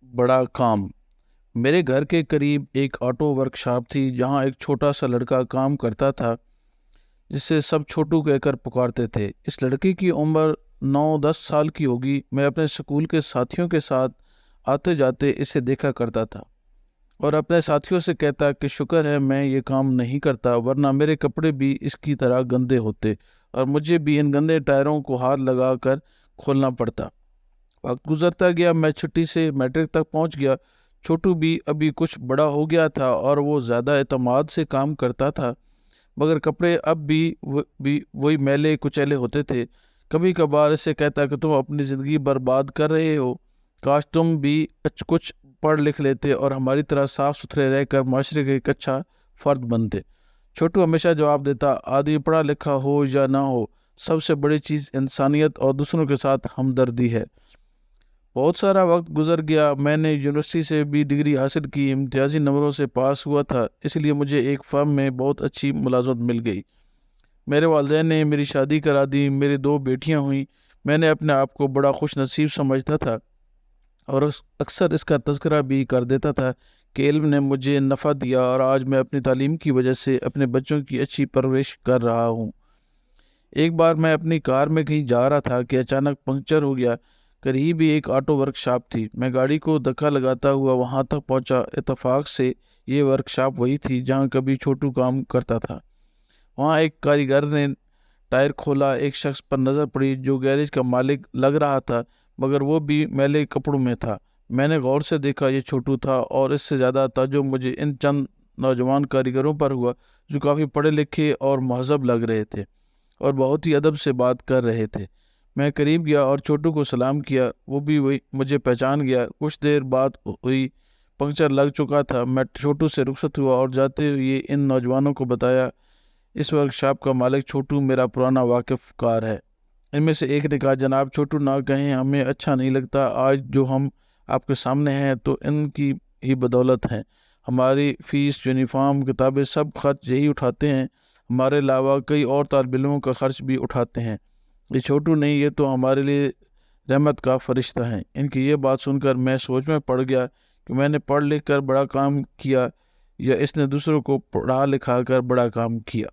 बड़ा काम। मेरे घर के करीब एक ऑटो वर्कशॉप थी जहां एक छोटा सा लड़का काम करता था जिसे सब छोटू कहकर पुकारते थे। इस लड़के की उम्र 9-10 साल की होगी। मैं अपने स्कूल के साथियों के साथ आते जाते इसे देखा करता था और अपने साथियों से कहता कि शुक्र है मैं ये काम नहीं करता, वरना मेरे कपड़े भी इसकी तरह गंदे होते और मुझे भी इन गंदे टायरों को हाथ लगा कर खोलना पड़ता। वक्त गुजरता गया, मैं छुट्टी से मैट्रिक तक पहुंच गया। छोटू भी अभी कुछ बड़ा हो गया था और वो ज़्यादा एतमाद से काम करता था, मगर कपड़े अब भी वही मैले कुचैले होते थे। कभी कभार इसे कहता कि तुम अपनी ज़िंदगी बर्बाद कर रहे हो, काश तुम भी कुछ पढ़ लिख लेते और हमारी तरह साफ सुथरे रहकर माशरे का एक अच्छा फ़र्द बनते। छोटू हमेशा जवाब देता, आदमी पढ़ा लिखा हो या ना हो, सबसे बड़ी चीज़ इंसानियत और दूसरों के साथ हमदर्दी है। बहुत सारा वक्त गुजर गया। मैंने यूनिवर्सिटी से भी डिग्री हासिल की, इम्तियाजी नंबरों से पास हुआ था, इसलिए मुझे एक फर्म में बहुत अच्छी मुलाजमत मिल गई। मेरे वालिदैन ने मेरी शादी करा दी, मेरी 2 बेटियां हुई। मैंने अपने आप को बड़ा खुश नसीब समझता था और अक्सर इसका तज़किरा भी कर देता था कि इल्म ने मुझे नफ़ा दिया और आज मैं अपनी तालीम की वजह से अपने बच्चों की अच्छी परवरिश कर रहा हूँ। एक बार मैं अपनी कार में कहीं जा रहा था कि अचानक पंक्चर हो गया। करीब ही एक ऑटो वर्कशॉप थी। मैं गाड़ी को धक्का लगाता हुआ वहां तक पहुंचा। इत्तेफाक से ये वर्कशॉप वही थी जहां कभी छोटू काम करता था। वहां एक कारीगर ने टायर खोला। एक शख्स पर नज़र पड़ी जो गैरेज का मालिक लग रहा था, मगर वो भी मैले कपड़ों में था। मैंने गौर से देखा, ये छोटू था, और इससे ज़्यादा ताज्जुब मुझे इन चंद नौजवान कारीगरों पर हुआ जो काफ़ी पढ़े लिखे और महजब लग रहे थे और बहुत ही अदब से बात कर रहे थे। मैं करीब गया और छोटू को सलाम किया। वो भी वही मुझे पहचान गया। कुछ देर बात हुई। पंक्चर लग चुका था। मैं छोटू से रुखसत हुआ और जाते हुए इन नौजवानों को बताया, इस वर्कशॉप का मालिक छोटू मेरा पुराना वाकिफ़कार है। इनमें से एक ने कहा, जनाब छोटू ना कहें, हमें अच्छा नहीं लगता। आज जो हम आपके सामने हैं तो इनकी ही बदौलत हैं। हमारी फ़ीस, यूनिफॉर्म, किताबें सब खर्च यही उठाते हैं। हमारे अलावा कई और तालिब इल्मों का खर्च भी उठाते हैं। ये छोटू नहीं, ये तो हमारे लिए रहमत का फरिश्ता है। इनकी ये बात सुनकर मैं सोच में पड़ गया कि मैंने पढ़ लिख कर बड़ा काम किया या इसने दूसरों को पढ़ा लिखा कर बड़ा काम किया।